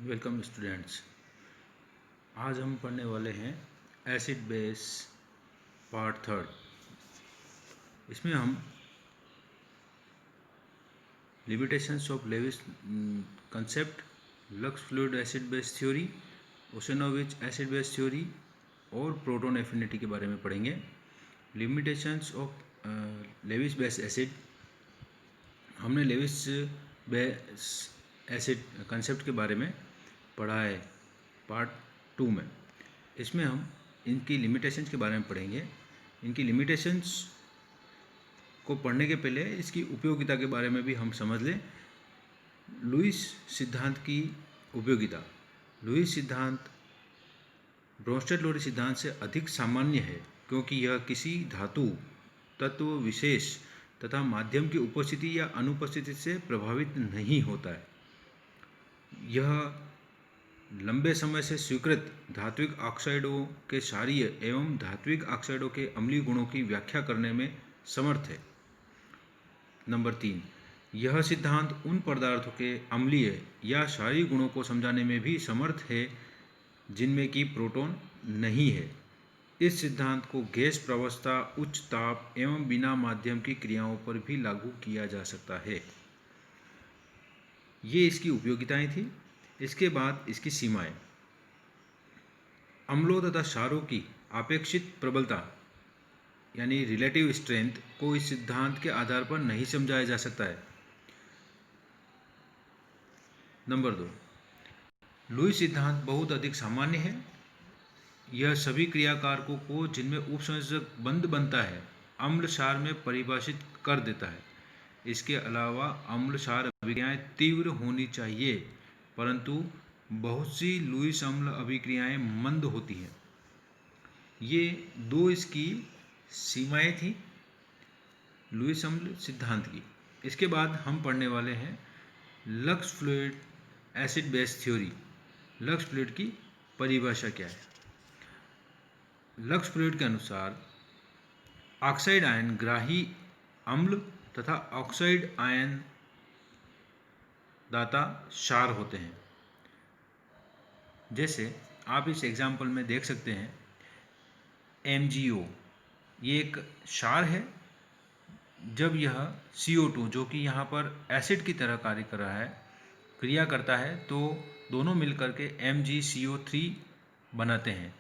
Welcome students. आज हम पढ़ने वाले हैं एसिड बेस पार्ट थर्ड। इसमें हम limitations of Lewis concept, Lux Flood acid base theory, Usanovich acid base theory और प्रोटॉन एफिनिटी के बारे में पढ़ेंगे। Limitations of Lewis base acid, हमने लेविस बेस एसिड कंसेप्ट के बारे में पढ़ा है पार्ट 2 में। इसमें हम इनकी लिमिटेशंस के बारे में पढ़ेंगे। इनकी लिमिटेशंस को पढ़ने के पहले इसकी उपयोगिता के बारे में भी हम समझ लें। लुईस सिद्धांत की उपयोगिता। लुईस सिद्धांत ब्रोंस्टेड-लोरी सिद्धांत से अधिक सामान्य है क्योंकि यह किसी धातु, तत्व विशेष तथा माध्यम की उपस्थिति या अनुपस्थिति से प्रभावित नहीं होता है। यह लंबे समय से स्वीकृत धात्विक ऑक्साइडों के क्षारीय एवं धात्विक ऑक्साइडों के अम्लीय गुणों की व्याख्या करने में समर्थ है। नंबर 3, यह सिद्धांत उन पदार्थों के अम्लीय या क्षारीय गुणों को समझाने में भी समर्थ है जिनमें कि प्रोटॉन नहीं है। इस सिद्धांत को गैस प्रावस्था, उच्च ताप एवं बिना माध्यम की क्रियाओं पर भी लागू किया जा सकता है। ये इसकी उपयोगिताएं थी। इसके बाद इसकी सीमाएं। अम्लों तथा क्षारों की आपेक्षित प्रबलता यानी रिलेटिव स्ट्रेंथ को इस सिद्धांत के आधार पर नहीं समझाया जा सकता है। नंबर 2, लुईस सिद्धांत बहुत अधिक सामान्य है। यह सभी क्रियाकारकों को जिनमें उपसंयोजक बंध बनता है अम्ल क्षार में परिभाषित कर देता है। इसके अलावा अम्ल क्षार अभिक्रियाएं तीव्र होनी चाहिए, परंतु बहुत सी लुईस अम्ल अभिक्रियाएं मंद होती हैं। ये दो इसकी सीमाएं थी लुईस अम्ल सिद्धांत की। इसके बाद हम पढ़ने वाले हैं lux Flood acid base theory. Lux fluid की परिभाषा क्या है? लक्स फ्लूइड के अनुसार ऑक्साइड आयन ग्राही अम्ल तथा ऑक्साइड आयन दाता क्षार होते हैं। जैसे आप इस एग्जाम्पल में देख सकते हैं MgO, ये एक क्षार है। जब यह CO2 जो कि यहाँ पर एसिड की तरह कार्य कर रहा है, क्रिया करता है, तो दोनों मिलकर के MgCO3 बनाते हैं।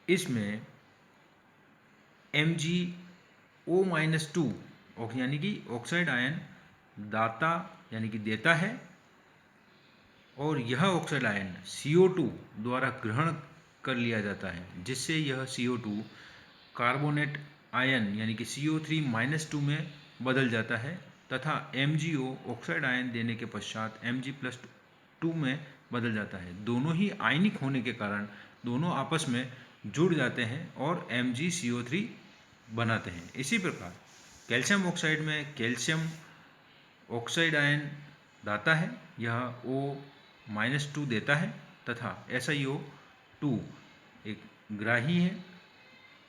इसमें MgO-2 यानी कि ऑक्साइड आयन दाता यानी कि देता है, और यह ऑक्साइड आयन CO2 द्वारा ग्रहण कर लिया जाता है, जिससे यह CO2 कार्बोनेट आयन यानी कि CO3-2 में बदल जाता है तथा MgO ऑक्साइड आयन देने के पश्चात Mg+2 में बदल जाता है। दोनों ही आयनिक होने के कारण दोनों आपस में जुड़ जाते हैं और MgCO3 बनाते हैं। इसी प्रकार कैल्शियम ऑक्साइड में कैल्शियम ऑक्साइड आयन दाता है, यह O-2 देता है तथा SiO2 एक ग्राही है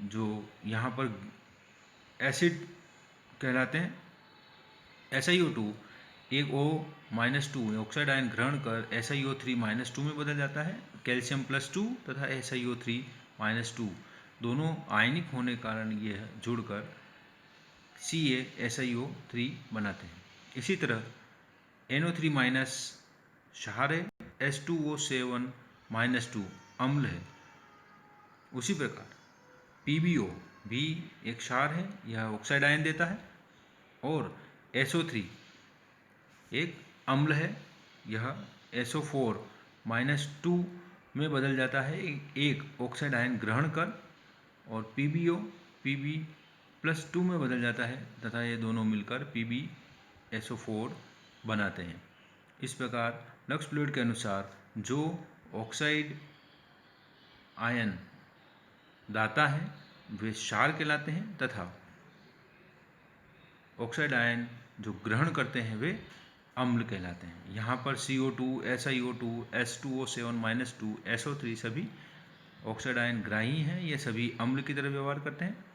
जो यहाँ पर एसिड कहलाते हैं। SiO2 एक O-2 ऑक्साइड आयन ग्रहण कर SiO3-2 में बदल जाता है। कैल्शियम+2 तथा SiO3-2 दोनों आयनिक होने के कारण यह जुड़कर CaSiO3 बनाते हैं। इसी तरह NO3- क्षार है, H2O7-2 अम्ल है। उसी प्रकार PbO भी एक क्षार है, यह ऑक्साइड आयन देता है, और SO3 एक अम्ल है, यह SO4-2 में बदल जाता है एक ऑक्साइड आयन ग्रहण कर, और PbO Pb+2 में बदल जाता है तथा ये दोनों मिलकर PbSO4 बनाते हैं। इस प्रकार लक्स फ्लूइड के अनुसार जो ऑक्साइड आयन दाता है वे क्षार कहलाते हैं तथा ऑक्साइड आयन जो ग्रहण करते हैं वे अम्ल कहलाते हैं। यहाँ पर CO2, SiO2, H2O7-2, SO3 सभी ऑक्साइड आयन ग्राही हैं, ये सभी अम्ल की तरह व्यवहार करते हैं।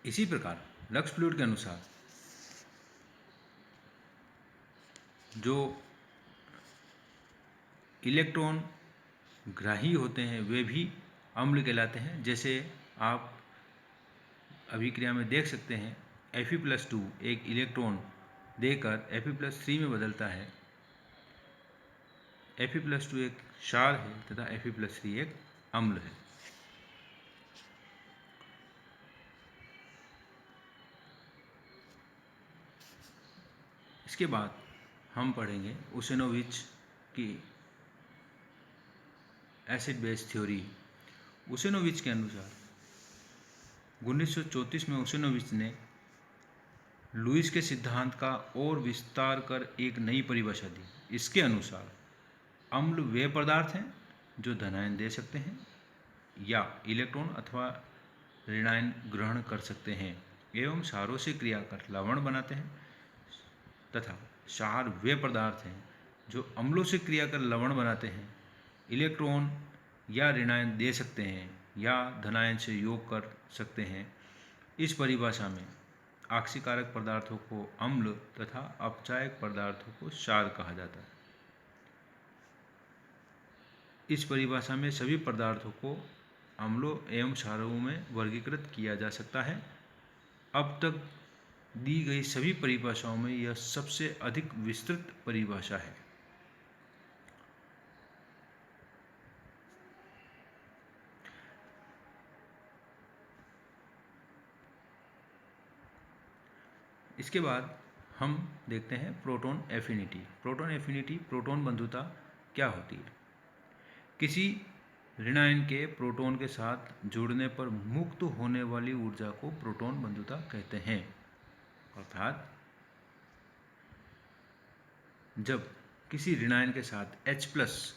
इसी प्रकार लक्स फ्लूइड के अनुसार जो इलेक्ट्रॉन ग्राही होते हैं वे भी अम्ल कहलाते हैं। जैसे आप अभिक्रिया में देख सकते हैं Fe+2 एक इलेक्ट्रॉन देकर Fe+3 में बदलता है। Fe+2 एक क्षार है तथा Fe+3 एक अम्ल है। इसके बाद हम पढ़ेंगे उसेनोविच की एसिड बेस थ्योरी। उसेनोविच के अनुसार 1934 में उसेनोविच ने लुईस के सिद्धांत का और विस्तार कर एक नई परिभाषा दी। इसके अनुसार अम्ल वे पदार्थ हैं जो धनायन दे सकते हैं या इलेक्ट्रॉन अथवा ऋणायन ग्रहण कर सकते हैं एवं क्षारों से क्रिया कर लवण बनाते हैं, तथा क्षार वे पदार्थ हैं जो अम्लों से क्रिया कर लवण बनाते हैं, इलेक्ट्रॉन या ऋणायन दे सकते हैं या धनायन से योग कर सकते हैं। इस परिभाषा में आक्सीकारक पदार्थों को अम्ल तथा अपचायक पदार्थों को क्षार कहा जाता है। इस परिभाषा में सभी पदार्थों को अम्लों एवं क्षारों में वर्गीकृत किया जा सकता है। अब तक दी गई सभी परिभाषाओं में यह सबसे अधिक विस्तृत परिभाषा है। इसके बाद हम देखते हैं proton affinity. Proton affinity, proton बंधुता क्या होती है? किसी ऋणायन के प्रोटॉन के साथ जुड़ने पर मुक्त होने वाली ऊर्जा को प्रोटॉन बंधुता कहते हैं। अर्थात जब किसी ऋणायन के साथ H+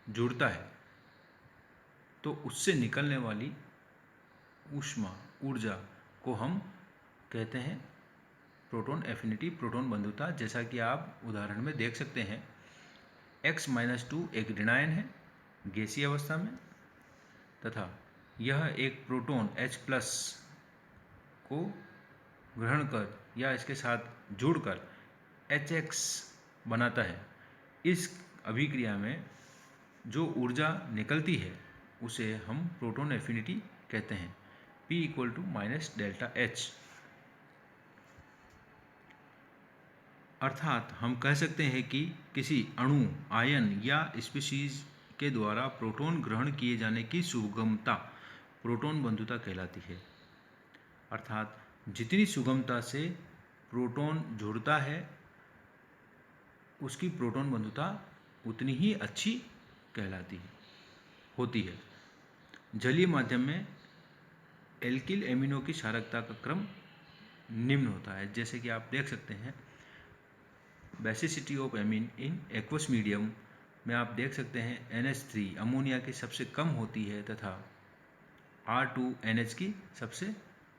जुड़ता है तो उससे निकलने वाली ऊष्मा, ऊर्जा को हम कहते हैं प्रोटॉन एफिनिटी, प्रोटॉन बंधुता। जैसा कि आप उदाहरण में देख सकते हैं, X-2 एक ऋणायन है गैसीय अवस्था में तथा यह एक प्रोटॉन H+ को ग्रहण कर या इसके साथ जुड़कर HX बनाता है। इस अभिक्रिया में जो ऊर्जा निकलती है उसे हम प्रोटॉन एफिनिटी कहते हैं। P = -ΔH। अर्थात हम कह सकते हैं कि किसी अणु, आयन या स्पीशीज के द्वारा प्रोटॉन ग्रहण किए जाने की सुगमता प्रोटॉन बंधुता कहलाती है। अर्थात जितनी सुगमता से प्रोटॉन जुड़ता है उसकी प्रोटॉन बंधुता उतनी ही अच्छी कहलाती होती है। जलीय माध्यम में एल्किल एमिनो की क्षारकता का क्रम निम्न होता है। जैसे कि आप देख सकते हैं basicity of amine in aqueous medium में आप देख सकते हैं NH3 अमोनिया की सबसे कम होती है तथा R2NH की सबसे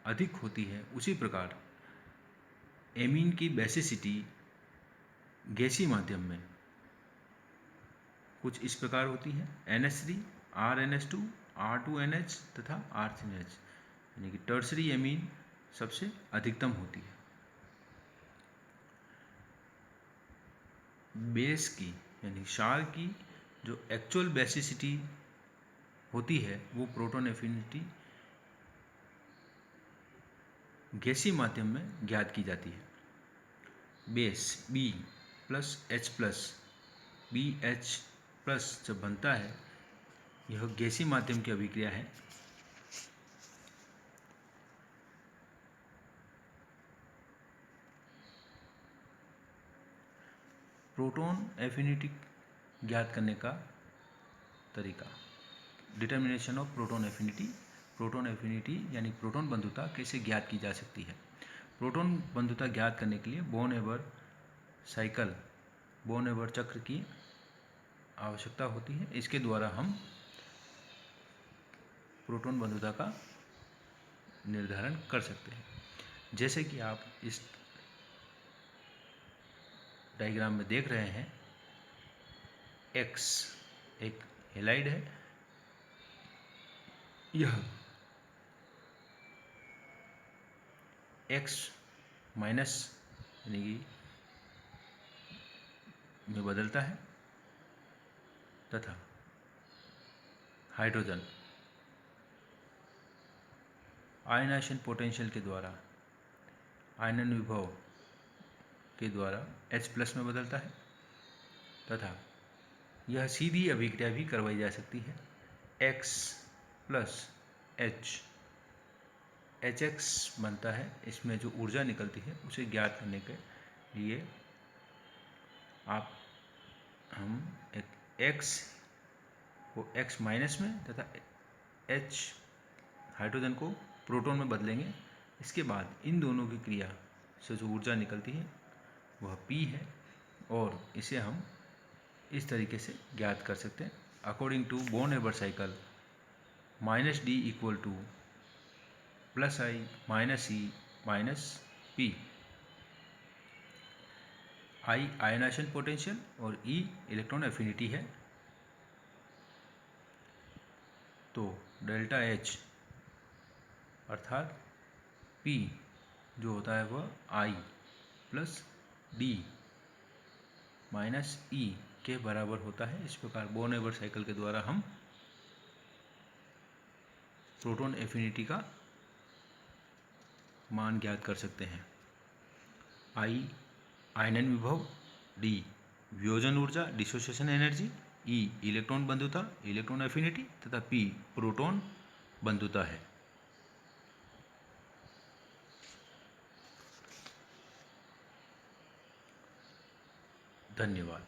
अधिक होती है। उसी प्रकार एमीन की बेसिसिटी गैसीय माध्यम में कुछ इस प्रकार होती है NH3, RNH2, R2NH तथा R3NH, यानी कि टर्सरी एमीन सबसे अधिकतम होती है। बेस की यानी क्षार की जो एक्चुअल बेसिसिटी होती है वो प्रोटॉन एफिनिटी गैसीय माध्यम में ज्ञात की जाती है। बेस B+H+, BH+ जब बनता है यह गैसीय माध्यम की अभिक्रिया है। प्रोटॉन एफिनिटी ज्ञात करने का तरीका, determination of proton affinity. Proton affinity यानी प्रोटॉन बंधुता कैसे ज्ञात की जा सकती है? प्रोटॉन बंधुता ज्ञात करने के लिए बोन एबर साइकिल, बोन एबर चक्र की आवश्यकता होती है। इसके द्वारा हम प्रोटॉन बंधुता का निर्धारण कर सकते हैं। जैसे कि आप इस डायग्राम में देख रहे हैं, X एक हेलाइड है, यह X- यानी कि में बदलता है तथा हाइड्रोजन आयनाइजेशन पोटेंशियल के द्वारा आयनन विभव के द्वारा H+ में बदलता है तथा यह सीधी अभिक्रिया भी करवाई जा सकती है। X + H HX बनता है। इसमें जो ऊर्जा निकलती है उसे ज्ञात करने के लिए हम एक X को X- में तथा H हाइड्रोजन को प्रोटॉन में बदलेंगे। इसके बाद इन दोनों की क्रिया से जो ऊर्जा निकलती है वह P है और इसे हम इस तरीके से ज्ञात कर सकते हैं। According to Born Haber cycle -D = +I - E - P। I ionisation potential और E इलेक्ट्रॉन एफिनिटी है। तो डेल्टा H अर्थात P जो होता है वह I + D - E के बराबर होता है। इस प्रकार बोर्न-हेबर साइकिल के द्वारा हम प्रोटॉन एफिनिटी का मान ज्ञात कर सकते हैं। I आयनन विभव, D वियोजन ऊर्जा डिसोसिएशन एनर्जी, E इलेक्ट्रॉन बंधुता इलेक्ट्रॉन एफिनिटी तथा P प्रोटॉन बंधुता है। धन्यवाद।